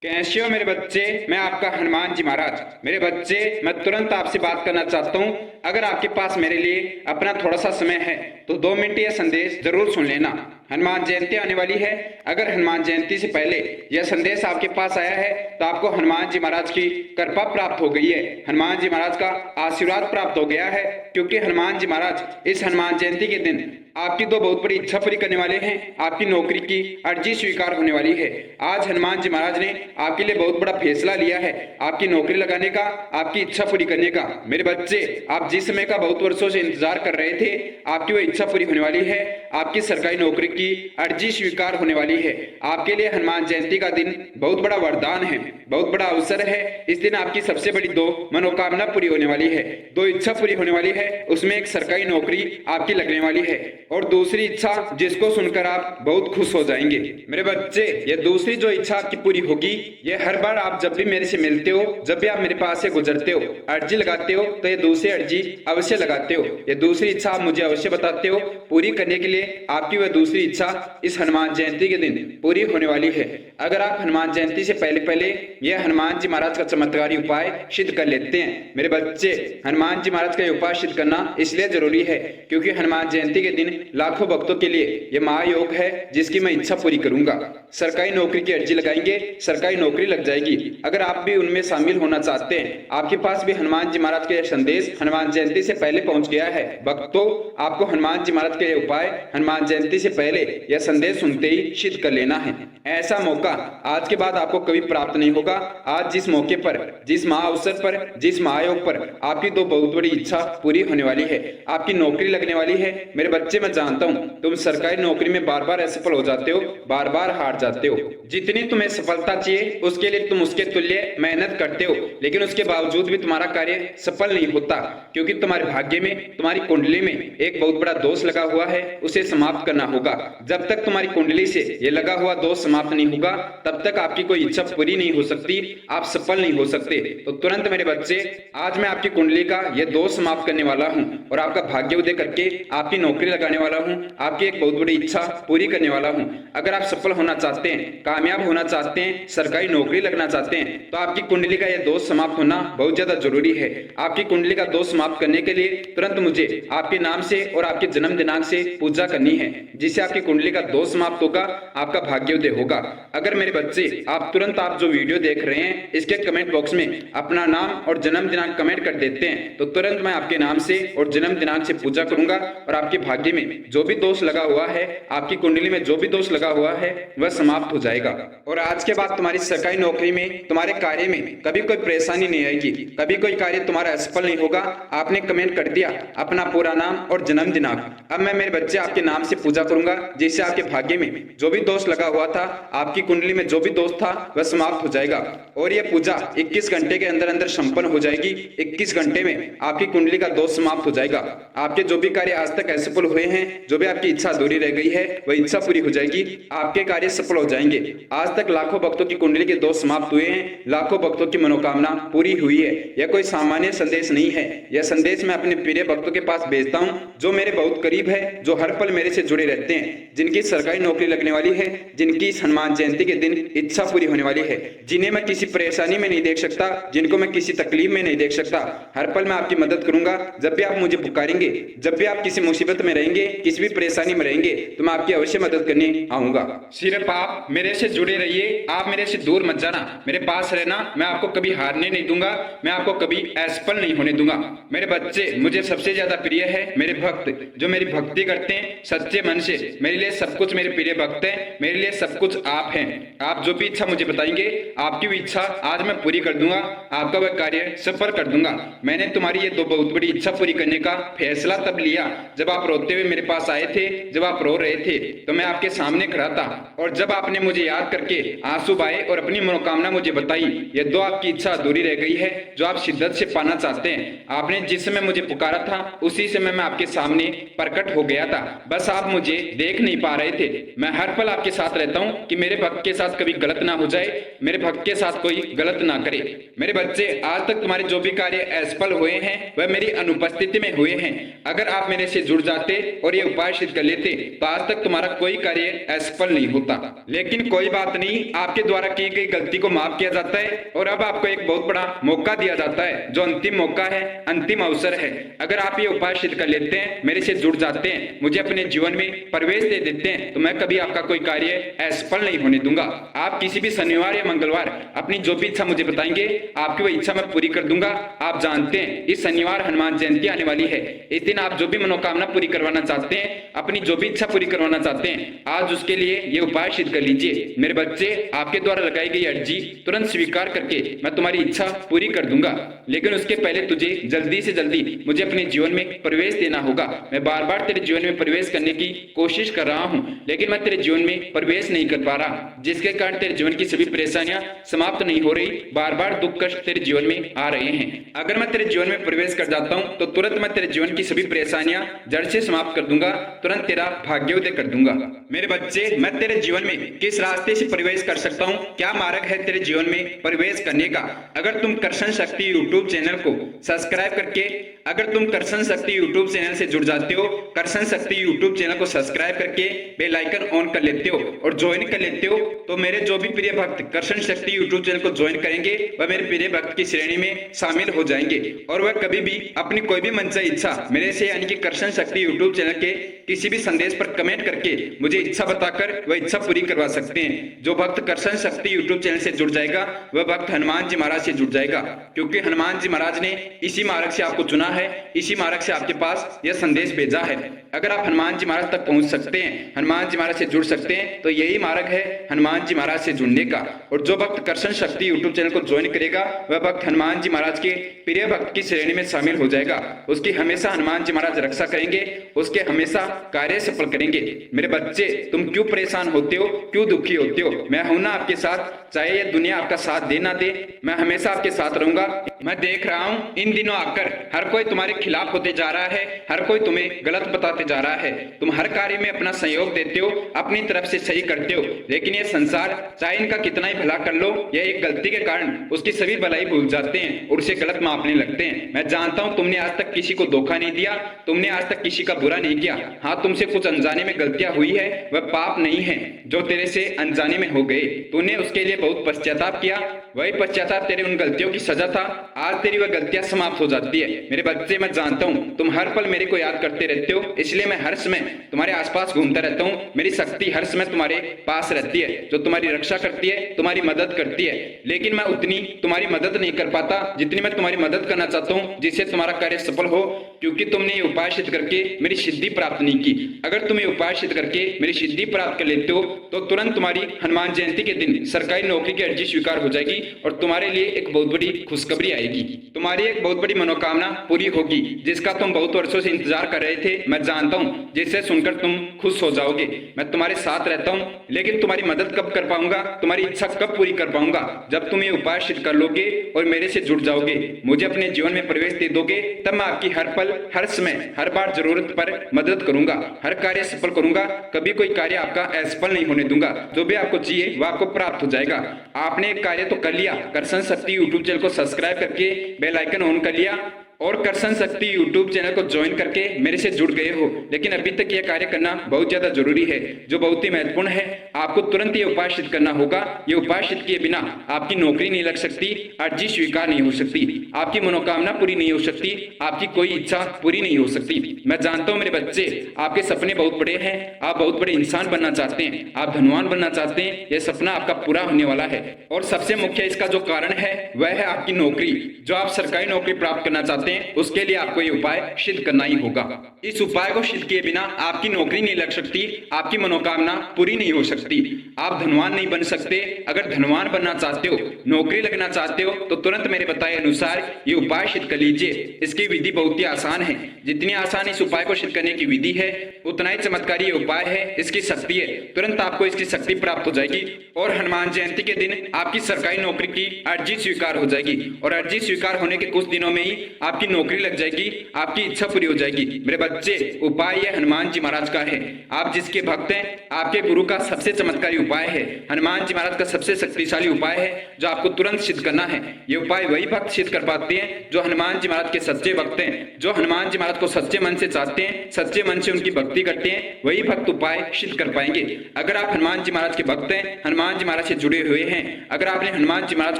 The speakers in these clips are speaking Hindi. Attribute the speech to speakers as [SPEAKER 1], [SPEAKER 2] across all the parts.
[SPEAKER 1] कैसे हो मेरे बच्चे। मैं आपका हनुमान जी महाराज। मेरे बच्चे, मैं तुरंत आपसे बात करना चाहता हूँ। अगर आपके पास मेरे लिए अपना थोड़ा सा समय है तो 2 मिनट यह संदेश जरूर सुन लेना। हनुमान जयंती आने वाली है। अगर हनुमान जयंती से पहले यह संदेश आपके पास आया है तो आपको हनुमान जी महाराज की कृपा प्राप्त हो गई है, हनुमान जी महाराज का आशीर्वाद प्राप्त हो गया है। क्योंकि हनुमान जी महाराज इस हनुमान जयंती के दिन आपकी दो बहुत बड़ी इच्छा पूरी करने वाले हैं। आपकी नौकरी की अर्जी स्वीकार होने वाली है। आज हनुमान जी महाराज ने आपके लिए बहुत बड़ा फैसला लिया है, आपकी नौकरी लगाने का, आपकी इच्छा पूरी करने का। मेरे बच्चे, आप जिस समय का बहुत वर्षों से इंतजार कर रहे थे, आपकी वो इच्छा पूरी होने वाली है। आपकी सरकारी नौकरी की अर्जी स्वीकार होने वाली है। आपके लिए हनुमान जयंती का दिन बहुत बड़ा वरदान है, बहुत बड़ा अवसर है। इस दिन आपकी सबसे बड़ी दो मनोकामना पूरी होने वाली है, दो इच्छा पूरी होने वाली है। उसमें एक सरकारी नौकरी आपकी लगने वाली है और दूसरी इच्छा जिसको सुनकर आप बहुत खुश हो जाएंगे। मेरे बच्चे, ये दूसरी जो इच्छा आपकी पूरी होगी, ये हर बार आप जब भी मेरे से मिलते हो, जब भी आप मेरे पास से गुजरते हो, अर्जी लगाते हो, तो ये दूसरी अर्जी अवश्य लगाते हो। ये दूसरी इच्छा आप मुझे अवश्य बताते हो। पूरी करने के लिए आपकी वह दूसरी इच्छा इस हनुमान जयंती के दिन पूरी होने वाली है। अगर आप हनुमान जयंती से पहले पहले यह हनुमान जी महाराज का चमत्कारी उपाय सिद्ध कर लेते हैं। मेरे बच्चे, हनुमान जी महाराज का उपाय सिद्ध करना इसलिए जरूरी है क्योंकि हनुमान जयंती के दिन लाखों भक्तों के लिए यह महायोग है जिसकी मैं इच्छा पूरी करूंगा। सरकारी नौकरी की अर्जी लगाएंगे, सरकारी नौकरी लग जाएगी। अगर आप भी उनमें शामिल होना चाहते हैं, आपके पास भी हनुमान जी महाराज का यह संदेश हनुमान जयंती से पहले पहुंच गया है। भक्तों, आपको हनुमान जी महाराज का यह उपाय हनुमान जयंती से पहले यह संदेश सुनते ही सिद्ध कर लेना है। ऐसा मौका आज के बाद आपको कभी प्राप्त नहीं होगा। आज जिस मौके पर, जिस महाअवसर पर, जिस महायोग पर आपकी दो बहुत बड़ी इच्छा पूरी होने वाली है, आपकी नौकरी लगने वाली है। मेरे बच्चे, मैं जानता हूँ तुम सरकारी नौकरी में बार बार असफल हो जाते हो, बार बार हार जाते हो। जितनी तुम्हें सफलता चाहिए उसके लिए तुम उसके तुल्य मेहनत करते हो, लेकिन उसके बावजूद भी तुम्हारा कार्य सफल नहीं होता क्योंकि तुम्हारे भाग्य में, तुम्हारी कुंडली में एक बहुत बड़ा दोष लगा हुआ है। उसे समाप्त करना होगा। जब तक तुम्हारी कुंडली से ये लगा हुआ दोष समाप्त नहीं होगा तब तक आपकी कोई इच्छा पूरी नहीं हो सकती, आप सफल नहीं हो सकते। तो तुरंत मेरे बच्चे, आज मैं आपकी कुंडली का यह दोष समाप्त करने वाला हूँ और आपका भाग्य उदय करके आपकी नौकरी लगाने वाला हूँ, आपकी एक बहुत बड़ी इच्छा पूरी करने वाला हूँ। अगर आप सफल होना चाहते हैं, कामयाब होना चाहते हैं, सरकारी नौकरी लगना चाहते हैं, तो आपकी कुंडली का यह दोष समाप्त होना बहुत ज्यादा जरूरी है। आपकी कुंडली का दोष समाप्त करने के लिए तुरंत मुझे आपके नाम से और आपके जन्म दिनांक से पूजा करनी है, जिससे आपकी कुंडली का दोष समाप्त होगा, आपका भाग्योदय होगा। अगर मेरे बच्चे, आप तुरंत आप जो वीडियो देख रहे हैं इसके कमेंट बॉक्स में अपना नाम और जन्म दिनांक कमेंट कर देते हैं तो तुरंत मैं आपके नाम से और जन्म दिनांक से पूजा करूंगा और आपके भाग्य में जो भी दोष लगा हुआ है, आपकी कुंडली में जो भी दोष लगा हुआ है, वह समाप्त हो जाएगा। और आज के बाद तुम्हारी सरकारी नौकरी में, तुम्हारे कार्य में कभी कोई परेशानी नहीं आएगी, कभी कोई कार्य तुम्हारा असफल नहीं होगा। आपने कमेंट कर दिया अपना पूरा नाम और जन्म दिनांक। अब मैं मेरे बच्चे आपके नाम से पूजा करूंगा, जिससे आपके भाग्य में जो भी दोष लगा हुआ था, आपकी कुंडली में जो भी दोष था, वह समाप्त हो जाएगा। और यह पूजा 21 घंटे के अंदर अंदर संपन्न हो जाएगी। 21 घंटे में आपकी कुंडली का दोष समाप्त हो जाएगा। आपके जो भी कार्य आज तक असफल हुए हैं, जो भी आपकी इच्छा अधूरी रह गई है, वह इच्छा पूरी हो जाएगी। आपके कार्य सफल हो जाएंगे। आज तक लाखों भक्तों की कुंडली के दोष समाप्त हुए हैं, लाखों भक्तों की मनोकामना पूरी हुई है। यह कोई सामान्य संदेश नहीं है। यह संदेश मैं अपने प्रिय भक्तों के पास भेजता हूँ जो मेरे बहुत करीब है, जो हर पल मेरे से जुड़े रहते हैं, जिनकी सरकारी नौकरी लगने वाली है, जिनकी इस हनुमान जयंती के दिन इच्छा पूरी होने वाली है, जिन्हें मैं किसी परेशानी में नहीं देख सकता, जिनको मैं किसी तकलीफ में नहीं देख सकता। हर पल मैं आपकी मदद करूंगा। जब भी आप मुझे पुकारेंगे, जब भी आप किसी मुसीबत में रहेंगे, किसी भी परेशानी में रहेंगे, तो मैं आपकी अवश्य मदद करने आऊंगा। सिर्फ आप मेरे से जुड़े रहिए, आप मेरे से दूर मत जाना, मेरे पास रहना। मैं आपको कभी हारने नहीं दूंगा, मैं आपको कभी असफल नहीं होने दूंगा। मेरे बच्चे, मुझे सबसे ज्यादा प्रिय है मेरे भक्त, जो मेरी भक्ति करते हैं सच्चे मन से। मेरे लिए सब कुछ मेरे प्रिय भक्त हैं, मेरे लिए सब कुछ आप हैं। आप जो भी इच्छा मुझे बताएंगे, आपकी भी इच्छा आज मैं पूरी कर दूंगा, आपका वह कार्य सफल कर दूंगा। मैंने तुम्हारी ये दो बहुत बड़ी इच्छा पूरी करने का फैसला तब लिया जब आप रोते हुए मेरे पास आए थे, जब आप रो रहे थे तो मैं आपके सामने खड़ा था, और जब आपने मुझे याद करके आंसू बहाए और अपनी मनोकामना मुझे बताई, ये दो आपकी इच्छा अधूरी रह गई है जो आप शिद्दत से पाना चाहते हैं। आपने जिस समय मुझे पुकारा था उसी समय मैं आपके सामने प्रकट हो गया था। बस आप मुझे देख देख नहीं पा रहे थे। मैं हर पल आपके साथ रहता हूँ कि मेरे भक्त के साथ कभी गलत ना हो जाए, मेरे भक्त के साथ कोई गलत ना करे। मेरे बच्चे, आज तक तुम्हारे जो भी कार्य असफल हुए हैं वह मेरी अनुपस्थिति में हुए हैं। अगर आप मेरे से जुड़ जाते और ये उपाय सिद्ध कर लेते तो आज तक तुम्हारा कोई कार्य असफल नहीं होता। लेकिन कोई बात नहीं, आपके द्वारा की गई गलती को माफ किया जाता है और अब आपको एक बहुत बड़ा मौका दिया जाता है, जो अंतिम मौका है, अंतिम अवसर है। अगर आप ये उपाय सिद्ध कर लेते हैं, मेरे से जुड़ जाते हैं, मुझे अपने जीवन में प्रवेश दे देते हैं, तो मैं कभी आपका कोई कार्य असफल नहीं होने दूंगा। आप किसी भी शनिवार या मंगलवार अपनी जो भी इच्छा मुझे बताएंगे, आपकी वह इच्छा मैं पूरी कर दूंगा। आप जानते हैं इस शनिवार हनुमान जयंती आने वाली है। इस दिन आप जो भी मनोकामना पूरी करवाना चाहते हैं, अपनी जो भी इच्छा पूरी करवाना चाहते हैं, आज उसके लिए ये उपाय सिद्ध कर लीजिए। मेरे बच्चे, आपके द्वारा लगाई गई अर्जी तुरंत स्वीकार करके मैं तुम्हारी इच्छा पूरी कर दूंगा। लेकिन उसके पहले तुझे जल्दी से जल्दी मुझे अपने जीवन में प्रवेश देना होगा। मैं बार बार तेरे जीवन में प्रवेश करने की कोशिश कर रहा हूँ, लेकिन मैं तेरे जीवन में प्रवेश नहीं कर पा रहा, जिसके कारण तेरे जीवन की सभी परेशानियां समाप्त नहीं हो रही। बार बार दुख कष्ट तेरे जीवन में आ रहे हैं। अगर मैं तेरे जीवन में प्रवेश कर जाता हूँ तो तुरंत मैं तेरे जीवन की सभी परेशानियां जड़ से समाप्त कर दूंगा, तुरंत तेरा भाग्योदय कर दूंगा। मेरे बच्चे, मैं तेरे जीवन में किस रास्ते से प्रवेश कर सकता हूँ? क्या मार्ग है तेरे जीवन में प्रवेश करने का? अगर तुम कर्षण शक्ति यूट्यूब चैनल को सब्सक्राइब करके, अगर तुम कर्षण शक्ति यूट्यूब चैनल से जुड़ जाते हो, कर्षण शक्ति यूट्यूब चैनल को सब्सक्राइब करके बेल आइकन ऑन कर लेते हो और ज्वाइन कर लेते हो, तो मेरे जो भी प्रिय भक्त कर्षण शक्ति यूट्यूब चैनल को ज्वाइन करेंगे वह मेरे प्रिय भक्त की श्रेणी में शामिल हो जाएंगे और वह कभी भी अपनी कोई भी मनचाही इच्छा मेरे से यानी कि कर्षण शक्ति यूट्यूब चैनल के किसी भी संदेश पर कमेंट करके मुझे इच्छा बताकर वह इच्छा पूरी करवा सकते हैं। जो भक्त कर्षण शक्ति यूट्यूब चैनल से जुड़ जाएगा वह भक्त हनुमान जी महाराज से जुड़ जाएगा, क्योंकि हनुमान जी महाराज ने इसी मार्ग से आपको चुना है, इसी मार्ग से आपके पास यह संदेश भेजा है। अगर आप हनुमान जी महाराज तक पहुंच सकते हैं, हनुमान जी महाराज से जुड़ सकते हैं, तो यही मार्ग है हनुमान जी महाराज से जुड़ने का। और जो भक्त कर्षण शक्ति यूट्यूब चैनल को ज्वाइन करेगा वह भक्त हनुमान जी महाराज के प्रिय भक्त की श्रेणी में शामिल हो जाएगा। उसकी हमेशा हनुमान जी महाराज रक्षा करेंगे, उसके हमेशा कार्य सफल करेंगे। मेरे बच्चे, तुम क्यों परेशान होते हो, क्यों दुखी होते हो? मैं हूं ना आपके साथ, चाहे ये दुनिया आपका साथ दे ना दे, मैं हमेशा आपके साथ रहूंगा। मैं देख रहा हूं इन दिनों आकर हर कोई तुम्हारे खिलाफ होते जा रहा है, हर कोई तुम्हें गलत बताते जा रहा है। तुम हर कार्य में अपना सहयोग देते हो, अपनी तरफ से सही करते हो, लेकिन ये संसार चाहे इनका कितना ही भला कर लो, यह एक गलती के कारण उसकी सभी भलाई भूल जाते हैं और उसे गलत मापने लगते हैं। मैं जानता हूं तुमने आज तक किसी को धोखा नहीं दिया, तुमने आज तक किसी का बुरा नहीं किया। हाँ, तुमसे कुछ अनजाने में गलतियां हुई है, वह पाप नहीं है जो तेरे से अनजाने में हो गए। तूने उसके लिए बहुत पश्चाताप किया, वही पश्चाताप तेरे उन गलतियों की सजा था। आज तेरी वह गलतियां समाप्त हो जाती है। मेरे बच्चे, मैं जानता हूँ तुम हर पल मेरे को याद करते रहते हो, इसलिए मैं हर समय तुम्हारे आसपास घूमता रहता हूँ। मेरी शक्ति हर समय तुम्हारे पास रहती है, जो तुम्हारी रक्षा करती है, तुम्हारी मदद करती है। लेकिन मैं उतनी तुम्हारी मदद नहीं कर पाता जितनी मैं तुम्हारी मदद करना चाहता हूँ, जिससे तुम्हारा कार्य सफल हो, क्योंकि तुमने ये उपाय सिद्ध करके मेरी सिद्धि प्राप्त नहीं की। अगर तुम ये उपाय सिद्ध करके मेरी सिद्धि प्राप्त कर लेते हो तो तुरंत तुम्हारी हनुमान जयंती के दिन सरकारी नौकरी की अर्जी स्वीकार हो जाएगी और तुम्हारे लिए एक बहुत बड़ी खुशखबरी आएगी। तुम्हारी एक बहुत बड़ी मनोकामना पूरी होगी, जिसका तुम बहुत वर्षों से इंतजार कर रहे थे। मैं जानता हूँ जिसे सुनकर तुम खुश हो जाओगे। मैं तुम्हारे साथ रहता हूँ, लेकिन तुम्हारी मदद कब कर पाऊंगा, तुम्हारी इच्छा कब पूरी कर पाऊंगा? जब तुम ये उपाय सिद्ध कर लोगे और मेरे से जुड़ जाओगे, मुझे अपने जीवन में प्रवेश दे दोगे, तब मैं आपकी हर पल, हर समय, हर बार जरूरत पर मदद करूंगा, हर कार्य सफल करूंगा। कभी कोई कार्य आपका असफल नहीं होने दूंगा। जो भी आपको चाहिए वह आपको प्राप्त हो जाएगा। आपने एक कार्य तो कर लिया, कर्षण शक्ति यूट्यूब चैनल को सब्सक्राइब करके बेल आइकन ऑन कर लिया और कर्षण शक्ति यूट्यूब चैनल को ज्वाइन करके मेरे से जुड़ गए हो, लेकिन अभी तक यह कार्य करना बहुत ज्यादा जरूरी है, जो बहुत ही महत्वपूर्ण है। आपको तुरंत ये उपाय सिद्ध करना होगा। ये उपाय सिद्ध किए बिना आपकी नौकरी नहीं लग सकती, अर्जी स्वीकार नहीं हो सकती, आपकी मनोकामना पूरी नहीं हो सकती, आपकी कोई इच्छा पूरी नहीं हो सकती। मैं जानता हूँ मेरे बच्चे, आपके सपने बहुत बड़े हैं, आप बहुत बड़े इंसान बनना चाहते हैं, आप धनवान बनना चाहते हैं। यह सपना आपका पूरा होने वाला है और सबसे मुख्य इसका जो कारण है वह है आपकी नौकरी। जो आप सरकारी नौकरी प्राप्त करना चाहते हैं उसके लिए आपको ये उपाय सिद्ध करना ही होगा। इस उपाय को सिद्ध किए बिना आपकी नौकरी नहीं लग सकती, आपकी मनोकामना पूरी नहीं हो सकती, आप धनवान नहीं बन सकते। अगर धनवान बनना चाहते हो, नौकरी लगना चाहते हो, तो तुरंत मेरे बताए अनुसार ये उपाय सिद्ध कर लीजिए। इसकी विधि बहुत ही आसान है। जितनी आसान इस उपाय को सिद्ध करने की विधि है, उतना ही चमत्कारी ये उपाय है, इसकी शक्ति है। तुरंत आपको इसकी शक्ति प्राप्त हो जाएगी और हनुमान जयंती के दिन आपकी सरकारी नौकरी की अर्जी स्वीकार हो जाएगी और अर्जी स्वीकार होने के कुछ दिनों में ही आपकी नौकरी लग जाएगी, आपकी इच्छा पूरी हो जाएगी। मेरे बच्चे, उपाय यह हनुमान जी महाराज का है। आप जिसके भक्त हैं, आपके गुरु का सबसे चमत्कारी उपाय है, हनुमान जी महाराज का सबसे शक्तिशाली उपाय है जो आपको तुरंत सिद्ध करना है। ये उपाय वही भक्त सिद्ध कर पाते हैं जो हनुमान जी महाराज के सच्चे भक्त हैं, जो हनुमान जी महाराज को सच्चे मन से चाहते हैं, सच्चे मन से उनकी भक्ति करते हैं, वही भक्त उपाय सिद्ध कर पाएंगे। अगर आप हनुमान जी महाराज के भक्त हैं, हनुमान जी महाराज से जुड़े हुए हैं, अगर आपने हनुमान जी महाराज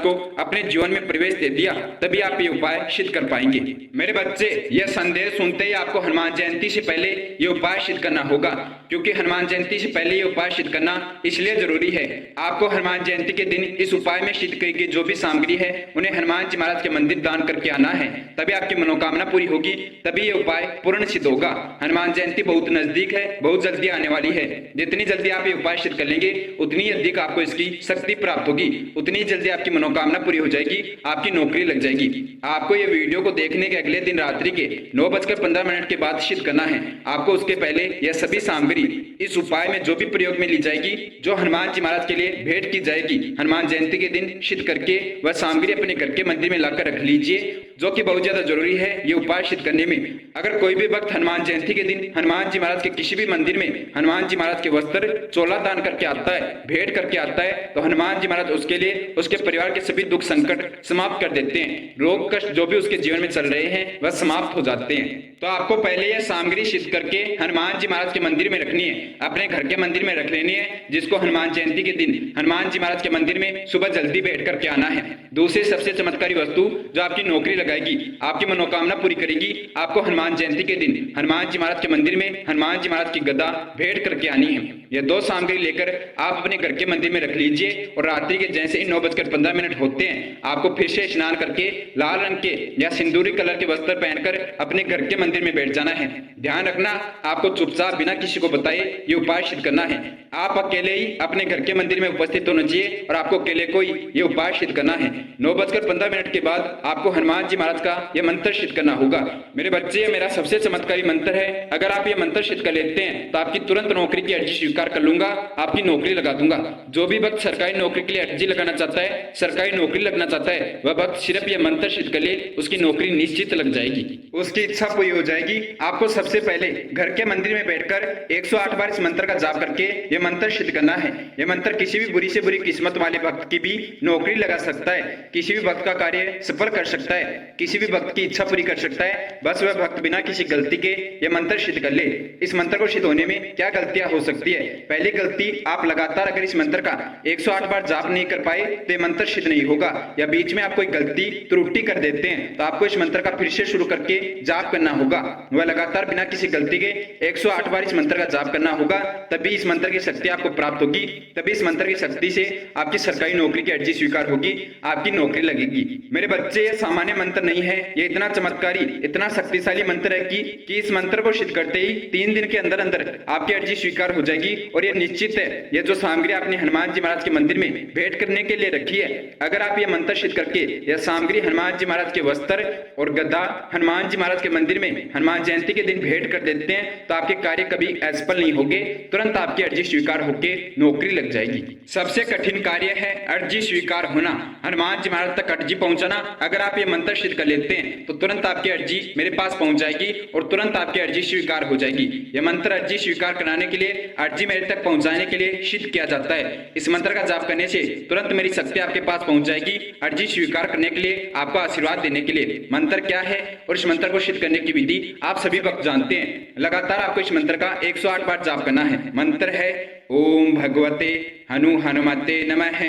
[SPEAKER 1] को अपने जीवन में प्रवेश दे दिया, तभी आप ये उपाय सिद्ध कर पाएंगे। मेरे बच्चे, यह संदेश सुनते ही आपको हनुमान जयंती से पहले ये उपाय सिद्ध करना होगा, क्योंकि हनुमान जयंती से पहले ये उपाय सिद्ध करना इसलिए जरूरी है। आपको हनुमान जयंती के दिन इस उपाय में सिद्ध की गई जो भी सामग्री है उन्हें हनुमान जी महाराज के मंदिर दान करके आना है, तभी आपकी मनोकामना पूरी होगी, तभी ये उपाय पूर्ण सिद्ध होगा। हनुमान जयंती बहुत नजदीक है, बहुत जल्दी आने वाली है। जितनी जल्दी आप ये उपाय सिद्ध कर लेंगे, उतनी अधिक आपको इसकी शक्ति प्राप्त होगी, उतनी जल्दी आपकी मनोकामना पूरी हो जाएगी, आपकी नौकरी लग जाएगी। आपको ये वीडियो को देखने के अगले दिन रात्रि के 9:15 के बाद सिद्ध करना है। आपको उसके पहले यह सभी सामग्री इस उपाय में जो भी प्रयोग में ली जाएगी, जो हनुमान जी महाराज के लिए भेंट की जाएगी, हनुमान जयंती के दिन सिद्ध करके वह सामग्री अपने घर के मंदिर में लाकर रख लीजिए, जो कि बहुत ज्यादा जरूरी है ये उपाय सिद्ध करने में। अगर कोई भी भक्त हनुमान जयंती के दिन हनुमान जी महाराज के किसी भी मंदिर में हनुमान जी महाराज के वस्त्र चोला दान करके आता है, भेंट करके आता है, तो हनुमान जी महाराज उसके लिए, उसके परिवार के सभी दुख संकट समाप्त कर देते हैं। रोग कष्ट जो भी उसके जीवन में चल रहे हैं वह समाप्त हो जाते हैं। तो आपको पहले यह सामग्री सिद्ध करके हनुमान जी महाराज के मंदिर में रखनी है, अपने घर के मंदिर में रख लेनी है, जिसको हनुमान जयंती के दिन हनुमान जी महाराज के मंदिर में सुबह जल्दी बैठ करके आना है। दूसरी सबसे चमत्कारी वस्तु जो आपकी नौकरी लगाएगी, आपकी मनोकामना पूरी करेगी, आपको हनुमान जयंती के दिन हनुमान जी महाराज के मंदिर में हनुमान जी महाराज की गदा भेंट करके आनी है। यह दो सामग्री लेकर आप अपने घर के मंदिर में रख लीजिए और रात्रि के जैसे ही 9:15 होते हैं, आपको फिर से स्नान करके लाल रंग के या सिंदूरी कलर के वस्त्र पहनकर अपने घर के मंदिर में बैठ जाना है। ध्यान रखना, आपको चुपचाप बिना किसी को बताए ये उपाय सिद्ध करना है। आप अकेले ही अपने घर के मंदिर में उपस्थित होना चाहिए और आपको अकेले को ही ये उपाय सिद्ध करना है। 9:15 के बाद आपको हनुमान जी महाराज का यह मंत्र सिद्ध करना होगा। मेरे बच्चे, ये मेरा सबसे चमत्कारी मंत्र है। अगर आप ये मंत्र सिद्ध कर लेते हैं तो आपकी तुरंत नौकरी की अर्जी स्वीकार कर लूंगा, आपकी नौकरी लगा दूंगा। जो भी भक्त सरकारी नौकरी के लिए अर्जी लगाना चाहता है, सरकारी नौकरी लगना चाहता है, वह भक्त सिर्फ ये मंत्र सिद्ध कर ले, उसकी नौकरी निश्चित लग जाएगी, उसकी इच्छा पूरी हो जाएगी। आपको सबसे पहले घर के मंदिर में बैठकर 108 बार इस मंत्र का जाप करके ये मंत्र सिद्ध करना है। यह मंत्र किसी भी बुरी से बुरी किस्मत वाले भक्त की भी नौकरी लगा सकता है, किसी भी भक्त का कार्य सफल कर सकता है, किसी भी भक्त की इच्छा पूरी कर सकता है। बस वह भक्त बिना किसी गलती के यह मंत्र सिद्ध कर ले। इस मंत्र को सिद्ध होने में क्या गलतियां हो सकती है? पहली गलती, आप लगातार अगर इस मंत्र का 108 बार जाप नहीं कर पाए तो ये मंत्र सिद्ध नहीं होगा, या बीच में आप कोई गलती त्रुटि कर देते हैं तो आपको इस मंत्र का फिर से शुरू करके जाप करना होगा। वह लगातार बिना किसी गलती के 108 बार इस मंत्र का जाप करना होगा, तभी इस मंत्र की शक्ति आपको प्राप्त होगी, तभी इस मंत्र की शक्ति से आपकी सरकारी नौकरी की अर्जी स्वीकार होगी, आपकी नौकरी लगेगी। मेरे बच्चे, यह सामान्य मंत्र नहीं है, ये इतना चमत्कारी, इतना शक्तिशाली मंत्र है कि इस मंत्र को सिद्ध करते ही 3 दिन के अंदर अंदर आपकी अर्जी स्वीकार हो जाएगी। और ये निश्चित है, ये जो सामग्री आपने हनुमान जी महाराज के मंदिर में भेंट करने के लिए रखी है, अगर आप ये मंत्र सिद्ध करके यह सामग्री हनुमान जी महाराज के वस्त्र और गदा हनुमान जी महाराज के मंदिर में हनुमान जयंती के दिन भेंट कर देते हैं तो आपके कार्य कभी असफल नहीं होंगे, तुरंत आपकी अर्जी स्वीकार होके नौकरी लग जाएगी। सबसे कठिन कार्य है अर्जी स्वीकार होना, हनुमान जी महाराज तक अर्जी पहुंचाना। अगर आप ये मंत्र सिद्ध कर लेते हैं तो तुरंत आपकी अर्जी मेरे पास पहुंच जाएगी और तुरंत आपकी अर्जी स्वीकार हो जाएगी। यह मंत्र अर्जी स्वीकार कराने के लिए, अर्जी मेरे तक पहुंचाने के लिए सिद्ध किया जाता है। इस मंत्र का जाप करने से तुरंत मेरी शक्ति आपके पास पहुंच जाएगी, अर्जी स्वीकार करने के लिए, आपको आशीर्वाद देने के लिए। मंत्र क्या है और इस मंत्र को सिद्ध करने की विधि आप सभी वक्त जानते हैं। लगातार आपको इस मंत्र का 108 बार जाप करना है। मंत्र है ओम भगवते हनुमते नमः।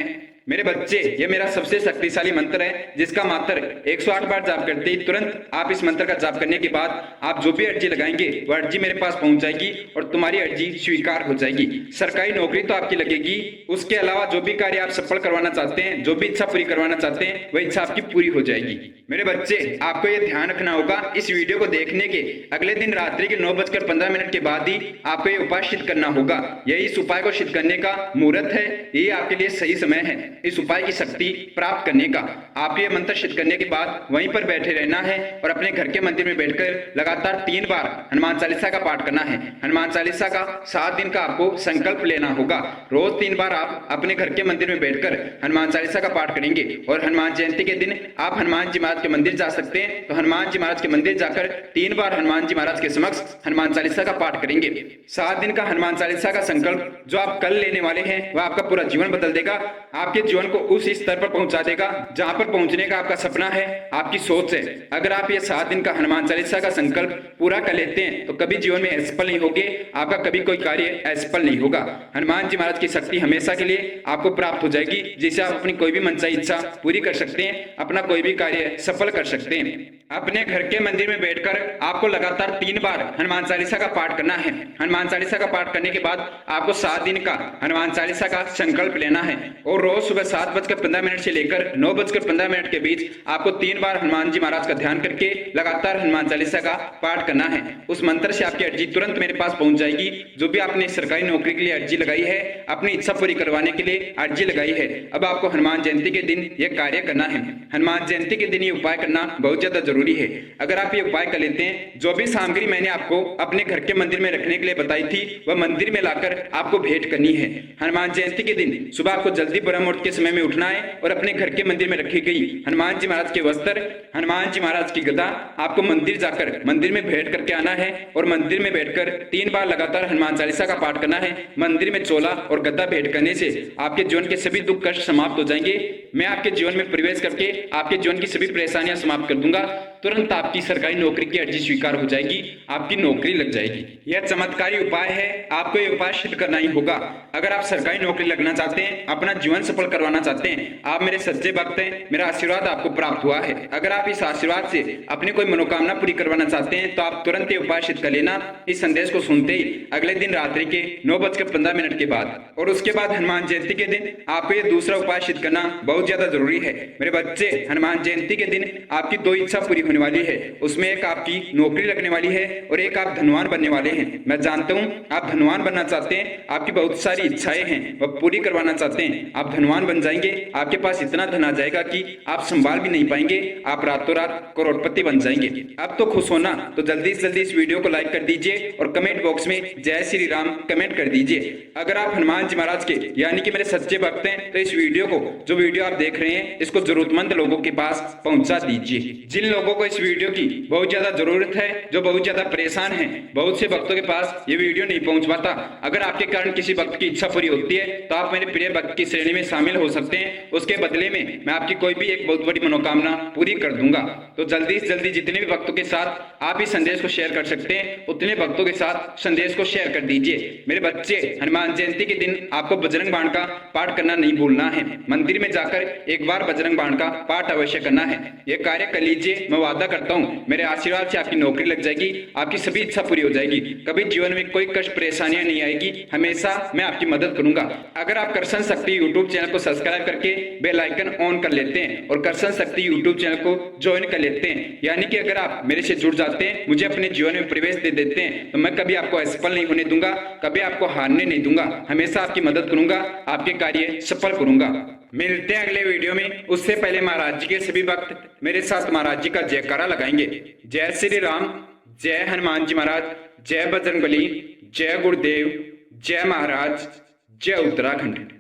[SPEAKER 1] मेरे बच्चे, यह मेरा सबसे शक्तिशाली मंत्र है, जिसका मात्र 108 बार जाप करते ही तुरंत आप इस मंत्र का जाप करने के बाद आप जो भी अर्जी लगाएंगे वह अर्जी मेरे पास पहुंच जाएगी और तुम्हारी अर्जी स्वीकार हो जाएगी। सरकारी नौकरी तो आपकी लगेगी, उसके अलावा जो भी कार्य आप सफल करवाना चाहते हैं, जो भी इच्छा पूरी करवाना चाहते हैं, वह इच्छा आपकी पूरी हो जाएगी। मेरे बच्चे, आपको यह ध्यान रखना होगा, इस वीडियो को देखने के अगले दिन रात्रि के 9:15 के बाद ही आपको ये उपाय सिद्ध करना होगा। यही इस उपाय को सिद्ध करने का मुहूर्त है, यही आपके लिए सही समय है। इस उपाय की शक्ति प्राप्त करने का। आप ये मंत्र सिद्ध करने के बाद वहीं पर बैठे रहना है और अपने घर के मंदिर में बैठकर लगातार 3 बार हनुमान चालीसा का पाठ करना है। हनुमान चालीसा का 7 दिन का आपको संकल्प लेना होगा। रोज 3 बार आप अपने घर के मंदिर में बैठकर हनुमान चालीसा का पाठ करेंगे और हनुमान जयंती के दिन आप हनुमान जी महाराज के मंदिर जा सकते हैं, तो हनुमान जी महाराज के मंदिर जाकर 3 बार हनुमान जी महाराज के समक्ष हनुमान चालीसा का पाठ करेंगे। 7 दिन का हनुमान चालीसा का संकल्प जो आप कल लेने वाले हैं वह आपका पूरा जीवन बदल देगा, आपके जीवन को उस स्तर पर पहुंचा देगा जहां पर पहुंचने का आपका सपना है, आपकी सोच है। अगर आप ये 7 दिन का हनुमान चालीसा का संकल्प पूरा कर लेते हैं तो कभी जीवन में असफल नहीं होगे, आपका कभी कोई कार्य असफल नहीं होगा। हनुमान जी महाराज की शक्ति हमेशा के लिए आपको प्राप्त हो जाएगी, जिससे आप अपनी कोई भी मनचाही इच्छा पूरी कर सकते हैं, अपना कोई भी कार्य सफल कर सकते हैं। अपने घर के मंदिर में बैठकर आपको लगातार 3 बार हनुमान चालीसा का पाठ करना है। हनुमान चालीसा का पाठ करने के बाद आपको 7 दिन का हनुमान चालीसा का संकल्प लेना है और रोज सुबह 7:15 से लेकर 9:15 के बीच आपको 3 बार हनुमान जी महाराज का ध्यान करके लगातार हनुमान चालीसा का पाठ करना है। उस मंत्र से आपकी अर्जी तुरंत मेरे पास पहुंच जाएगी। जो भी आपने सरकारी नौकरी के लिए अर्जी लगाई है, अपनी इच्छा पूरी करवाने के लिए अर्जी लगाई है, अब आपको हनुमान जयंती के दिन यह कार्य करना है। हनुमान जयंती के दिन ये उपाय करना बहुत ज्यादा जरूरी है। अगर आप ये उपाय कर लेते हैं, जो भी सामग्री मैंने आपको अपने घर के मंदिर में रखने के लिए बताई थी वह मंदिर में लाकर आपको भेंट करनी है। हनुमान जयंती के दिन सुबह आपको जल्दी ब्रह्म मुहूर्त के समय में उठना है और अपने घर के मंदिर में रखी गई हनुमान जी महाराज के वस्त्र, हनुमान जी महाराज की गदा आपको मंदिर जाकर मंदिर में भेंट करके आना है और मंदिर में बैठकर 3 बार लगातार हनुमान चालीसा का पाठ करना है। मंदिर में चोला और गद्दा भेंट करने से आपके जीवन के सभी दुख कष्ट समाप्त हो जाएंगे। मैं आपके जीवन में प्रवेश करके आपके जीवन की सभी परेशानियां समाप्त कर दूंगा। तुरंत आपकी सरकारी नौकरी की अर्जी स्वीकार हो जाएगी, आपकी नौकरी लग जाएगी। यह चमत्कारी उपाय है, आपको यह उपाय सिद्ध करना ही होगा। अगर आप सरकारी नौकरी लगना चाहते हैं, अपना जीवन सफल करवाना चाहते हैं, आप मेरे सच्चे भक्त हैं, मेरा आशीर्वाद आपको प्राप्त हुआ है। अगर आप इस आशीर्वाद से अपनी कोई मनोकामना पूरी करवाना चाहते हैं तो आप तुरंत ये उपाय सिद्ध कर लेना। इस संदेश को सुनते ही अगले दिन रात्रि के 9:15 के बाद और उसके बाद हनुमान जयंती के दिन आपको ये दूसरा उपाय सिद्ध करना बहुत ज्यादा जरूरी है। मेरे बच्चे, हनुमान जयंती के दिन आपकी 2 इच्छा पूरी होने वाली है। उसमें एक आपकी नौकरी लगने वाली है और एक आप धनवान बनने वाले हैं। मैं जानता हूं आप धनवान बनना चाहते हैं, आपकी बहुत सारी इच्छाएं हैं वह पूरी करवाना चाहते हैं। आप धनवान बन जाएंगे, आपके पास इतना धन आ जाएगा कि आप संभाल भी नहीं पाएंगे, आप रातों रात करोड़पति बन जाएंगे। अब तो खुश होना, तो जल्दी से जल्दी इस वीडियो को लाइक कर दीजिए और कमेंट बॉक्स में जय श्री राम कमेंट कर दीजिए। अगर आप हनुमान जी महाराज के यानी कि मेरे सच्चे भक्त हैं तो इस वीडियो को, जो वीडियो आप देख रहे हैं, इसको जरूरतमंद लोगों के पास पहुंचा दीजिए। जिन लोगों को इस वीडियो की बहुत ज्यादा जरूरत है, जो बहुत ज्यादा परेशान हैं, बहुत से भक्तों के पास ये वीडियो नहीं पहुंच पाता, अगर आपके कारण किसी भक्त की इच्छा पूरी होती है तो आप मेरे प्रिय भक्त की श्रेणी में शामिल हो सकते हैं। उसके बदले में मैं आपकी कोई भी एक बहुत बड़ी मनोकामना पूरी कर दूंगा। तो जल्दी से जल्दी जितने भी भक्तों के साथ आप इस संदेश को शेयर कर सकते हैं, उतने भक्तों के साथ संदेश को शेयर कर दीजिए। मेरे बच्चे, हनुमान जयंती के दिन आपको बजरंग बाण का पाठ करना नहीं भूलना है। मंदिर में जाकर एक बार बजरंग बाण का पाठ अवश्य करना है। यह कार्य कर लीजिए, मैं वादा करता हूँ मेरे आशीर्वाद से आपकी नौकरी लग जाएगी, आपकी सभी इच्छा पूरी हो जाएगी, कभी जीवन में कोई कष्ट परेशानियां नहीं आएगी। हमेशा मैं आपकी मदद करूंगा। अगर आप कर्षण शक्ति यूट्यूब चैनल को सब्सक्राइब करके बेल आइकन ऑन कर लेते हैं और कर्षण शक्ति यूट्यूब चैनल को ज्वाइन कर लेते हैं, यानी कि अगर आप मेरे से जुड़ जाते हैं, मुझे अपने जीवन में प्रवेश दे देते हैं, तो मैं कभी आपको असफल नहीं होने दूंगा, कभी आपको हारने नहीं दूंगा। हमेशा आपकी मदद करूंगा, आपके कार्य सफल करूंगा। मिलते हैं अगले वीडियो में। उससे पहले महाराज जी के सभी भक्त मेरे साथ महाराज जी का जयकारा लगाएंगे। जय श्री राम, जय हनुमान जी महाराज, जय बजरंगबली, जय गुरुदेव, जय महाराज, जय उत्तराखंड।